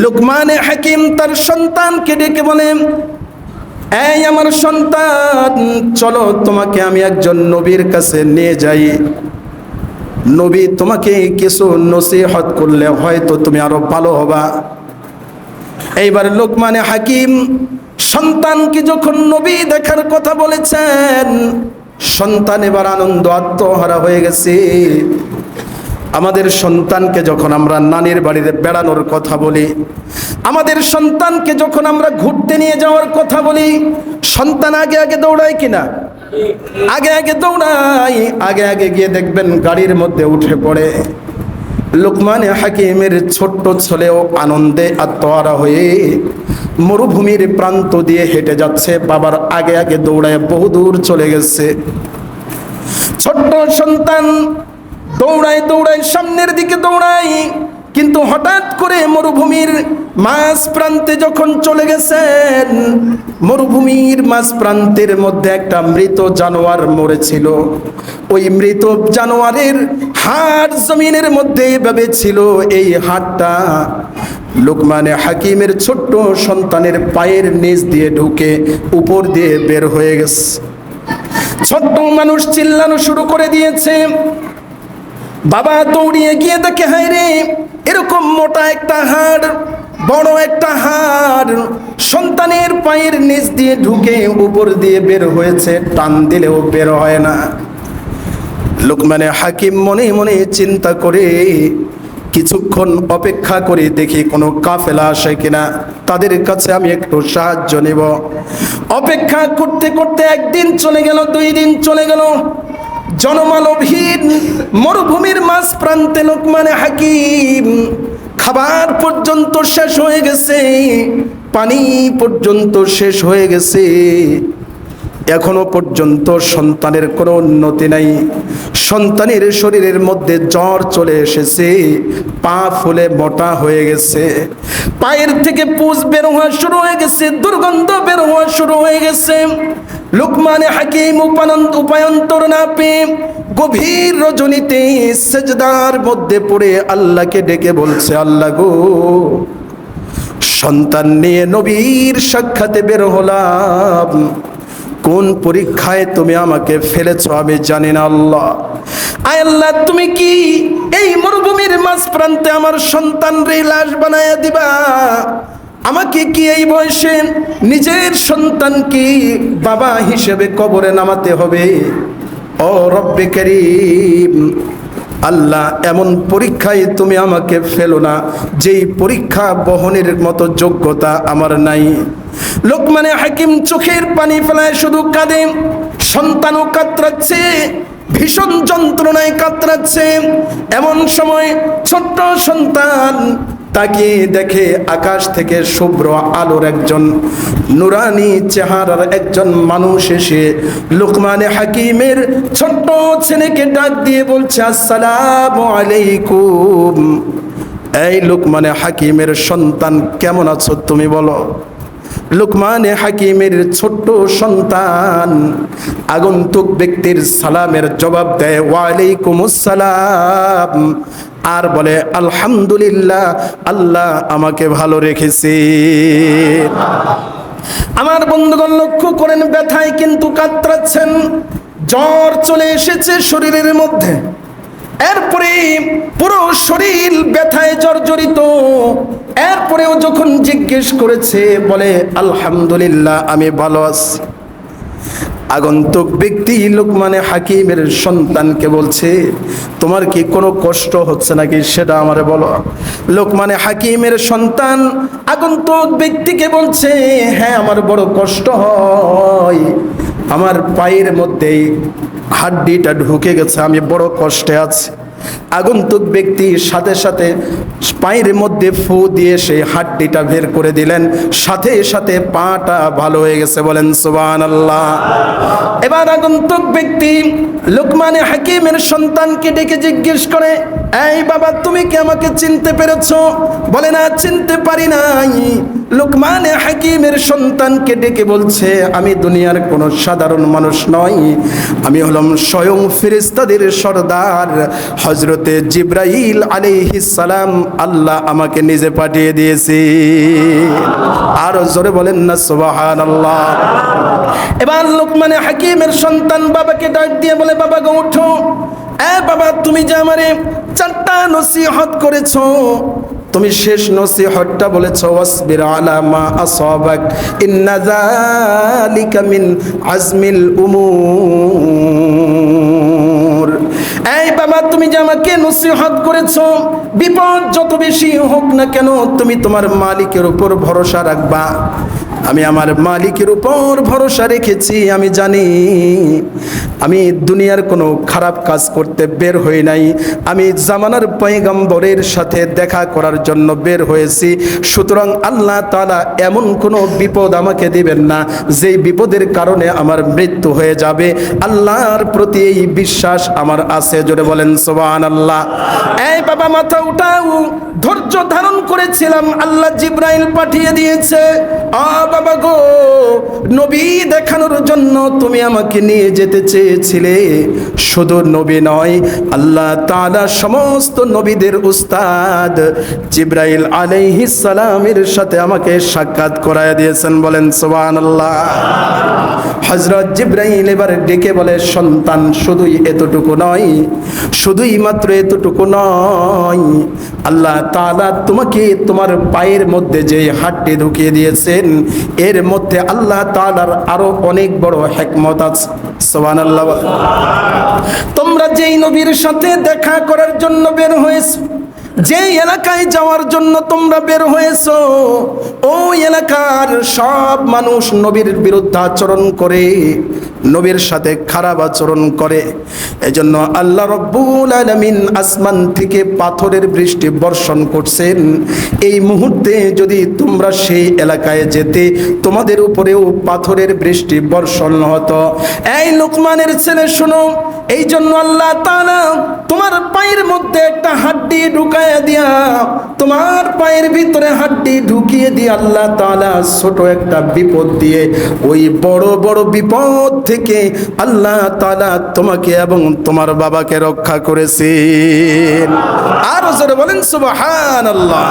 লুকমানে হাকিম তার সন্তানকে ডেকে বলেন, এই আমার সন্তান, চলো তোমাকে আমি একজন নবীর কাছে নিয়ে যাই। নবী তোমাকে কিছু নসিহত করলে হয়তো তুমি আরো ভালো হবা। এইবার লুকমানে হাকিম সন্তানকে যখন নবী দেখার কথা বলেছেন, সন্তান এবার আনন্দ আত্মহারা হয়ে গেছে। আমাদের সন্তানকে যখন আমরা নানির বাড়িতে বেড়ানোর কথা বলি, আমাদের সন্তানকে যখন আমরা ঘুরতে নিয়ে যাওয়ার কথা বলি, সন্তান আগে আগে দৌড়ায় কিনা? আগে আগে দৌড়ায়। আগে আগে গিয়ে দেখবেন গাড়ির মধ্যে উঠে পড়ে। লুকমানে হাকিমের ছোট্ট ছেলেও আনন্দে আত্মহারা হয়ে মরুভূমির প্রান্ত দিয়ে হেঁটে যাচ্ছে, বাবার আগে আগে দৌড়ায় বহুদূর চলে গেছে। ছোট্ট সন্তান দৌড়ায় দৌড়ায় সামনের দিকে দৌড়ায়, কিন্তু হঠাৎ করে মরুভূমির মাঝ প্রান্তে যখন চলে গেছেন, মরুভূমির মাঝ প্রান্তের মধ্যে একটা মৃত জানোয়ার মরেছিল। ওই মৃত জানোয়ারের হাড় জমিনের মধ্যে এভাবে ছিল। এই হাড়টা লুকমানে হাকিমের ছোট্ট সন্তানের পায়ের নিচ দিয়ে ঢুকে উপর দিয়ে বের হয়ে গেছে। ছোট্ট মানুষ চিল্লানো শুরু করে দিয়েছে। বাবা দৌড়িয়ে গিয়ে দেখে, হায় রে, এরকম মোটা একটা হাড়, বড় একটা হাড় সন্তানের পায়ের নিচ দিয়ে ঢুকে উপর দিয়ে বের হয়েছে, টান দিলেও বের হয় না। লুকমানে হাকিম মনে মনে চিন্তা করে, কিছুক্ষণ অপেক্ষা করে দেখি কোনো কাফেলা আসে কিনা, তাদের কাছে আমি একটু সাহায্য নেব। অপেক্ষা করতে করতে একদিন চলে গেল, 2 দিন চলে গেল। জনমানবহীন মরুভূমির মাঝ প্রান্তে লুকমানে হাকিম খাবার পর্যন্ত শেষ হয়ে গেছে, পানি পর্যন্ত শেষ হয়ে গেছে, এখনো পর্যন্ত সন্তানের কোনো উন্নতি নাই। সন্তানের শরীরের মধ্যে জ্বর চলে এসেছে, পা ফুলে মোটা হয়ে গেছে, পায়ের থেকে পুঁজ বের হওয়া শুরু হয়ে গেছে, দুর্গন্ধ বের হওয়া শুরু হয়ে গেছে। লুকমানে হাকিম উপায়ন্তর না পেয়ে গভীর রজনীতে সেজদার মধ্যে পড়ে আল্লাহকে ডেকে বলছে, আল্লাহ গো, সন্তান নিয়ে নবীর সাক্ষাতে বের হলাম, কোন পরীক্ষায় তুমি আমাকে ফেলেছো আমি জানি না। আল্লাহ, আয় আল্লাহ, তুমি কি এই মরুভূমির মাঝ প্রান্তে আমার সন্তানরে লাশ বানায়া দিবা? আমাকে কি এই বয়সে নিজের সন্তানকে বাবা হিসেবে কবরে নামাতে হবে? ও রব্বে কারীম, আল্লাহ, এমন পরীক্ষায় তুমি আমাকে ফেলো না যেই পরীক্ষা বহনের মতো যোগ্যতা আমার নাই। লুকমানে হাকিম চোখের পানি ফেলায় শুধু কাঁদে, সন্তানও কাতরাচ্ছে, ভীষণ যন্ত্রণায় কাতরাচ্ছে। এমন সময় ছোট্ট সন্তান তাকে দেখে আকাশ থেকে শুভ্র আলোর একজন নুরানি চেহারার একজন মানুষ এসে লুকমানে হাকিমের ছোট্ট ছেলেকে ডাক দিয়ে বলছে, আসসালামু আলাইকুম। এই লুকমানে হাকিমের সন্তান, কেমন আছো তুমি বলো? লুকমানে হাকিমের ছোট্ট সন্তান আগন্তুক ব্যক্তির সালামের জবাব দেয়, ওয়ালাইকুম আসসালাম, আর বলে, আলহামদুলিল্লাহ, আল্লাহ আমাকে ভালো রেখেছে। আমার বন্ধুগণ লক্ষ্য করেন, ব্যথায় কিন্তু কাতরাচ্ছেন, জ্বর চলে এসেছে শরীরের মধ্যে, এরপরে পুরো শরীর ব্যথায় জর্জরিত। এরপরেও যখন জিজ্ঞেস করেছে, বলে, আলহামদুলিল্লাহ, আমি ভালো আছি। আগন্তুক ব্যক্তি লুকমানে হাকিমের সন্তানকে বলছে, তোমার কি কোনো কষ্ট হচ্ছে নাকি সেটা আমারে বলো। লুকমানে হাকিমের সন্তান আগন্তুক ব্যক্তিকে বলছে, হ্যাঁ, আমার বড় কষ্ট হয়, আমার পায়ের মধ্যে হাড্ডিটা ঢুকে গেছে, আমি বড় কষ্টে আছি। আগন্তুক ব্যক্তি সাথে সাথে পায়ের মধ্যে ফু দিয়ে সেই হাড্ডিটা বের করে দিলেন, সাথে সাথে পাটা ভালো হয়ে গেছে, বলেন সুবহানাল্লাহ। এবার আগন্তুক ব্যক্তি লুকমানে হাকিমের সন্তানকে ডেকে জিজ্ঞেস করে, এই বাবা, তুমি কি আমাকে চিনতে পেরেছো? বলে, না, চিনতে পারি নাই। লুকমান হাকিমের সন্তানকে ডেকে বলছে, আমি দুনিয়ার কোনো সাধারণ মানুষ নই, আমি হলাম স্বয়ং ফেরেশতাদের সরদার হযরতে জিবরাইল আলাইহিস সালাম। আল্লাহ আমাকে নিজে পাঠিয়ে দিয়েছে। আর জোরে বলেন না সুবহানাল্লাহ। এবার লুকমান হাকিমের সন্তান বাবাকে ডাক দিয়ে বলে, বাবা গো ওঠো। বাবা, তুমি যে আমারে 4টা নসিহত করেছো, তুমি শেষ নসিহতটা বলেছো ওয়াসবির আলা মা আসাবাক ইন্না যালিকা মিন আজমিল উমুর। এই বাবা, তুমি যে আমাকে নসিহত করেছো, বিপদ যত বেশি হোক না কেন তুমি তোমার মালিকের উপর ভরসা রাখবা। আমি আমার মালিকের উপর ভরসা রেখেছি। আমি জানি আমি দুনিয়ার কোনো খারাপ কাজ করতে বের হই নাই, আমি জামানার পয়গম্বরের সাথে দেখা করার জন্য বের হয়েছি। সুতরাং আল্লাহ তাআলা এমন কোনো বিপদ আমাকে দিবেন না যেই বিপদের কারণে আমার মৃত্যু হয়ে যাবে। আল্লাহর প্রতি এই বিশ্বাস আমার আছে। জোরে বলেন সুবহানাল্লাহ। এই বাবা, মাথা উঠাও। ধৈর্য ধারণ করেছিলাম, আল্লাহ জিবরাইল পাঠিয়ে দিয়েছে। বাবা গো, নবী দেখানোর জন্য তুমি আমাকে নিয়ে যেতে চেয়েছিলে। শুধু নবী নয়, আল্লাহ তাআলা সমস্ত নবীদের উস্তাদ জিবরাইল আলাইহিস সালামের সাথে আমাকে সাক্ষাৎ করায় দিয়েছেন। বলেন সুবহানাল্লাহ। হযরত জিবরাইল এবার ডেকে বলে, সন্তান শুধুই এতটুকু নয়, শুধুই মাত্র এতটুকু নয়, আল্লাহ তাআলা তোমাকে তোমার পায়ের মধ্যে যে হাড়টি ঢুকিয়ে দিয়েছেন এর মধ্যে আল্লাহ তাআলার আরো অনেক বড় হিকমত আছে। সুবহানাল্লাহ। তোমরা যেই নবীর সাথে দেখা করার জন্য বের হয়েছো, যে এলাকায় যাওয়ার জন্য তোমরা বের হয়েছো, ওই এলাকার সব মানুষ নবীর বিরুদ্ধে আচরণ করে, নবীর সাথে খারাপ আচরণ করে। এজন্য আল্লাহ রাব্বুল আলামিন আসমান থেকে পাথরের বৃষ্টি বর্ষণ করছেন। এই মুহূর্তে যদি তোমরা সেই এলাকায় যেতে, তোমাদের উপরেও পাথরের বৃষ্টি বর্ষণ হতো। এই লুকমানের ছেলে শোনো, এই জন্য আল্লাহ তাআলা তোমার পায়ের মধ্যে একটা হাড্ডি ঢুকায় দিয়া, তোমার পায়ের ভিতরে হাড্ডি ঢুকিয়ে দিয়ে আল্লাহ তাআলা ছোট একটা বিপদ দিয়ে ওই বড় বড় বিপদ থেকে আল্লাহ তাআলা তোমাকে এবং তোমার বাবাকে রক্ষা করেছেন। আর জোরে বলেন সুবহানাল্লাহ।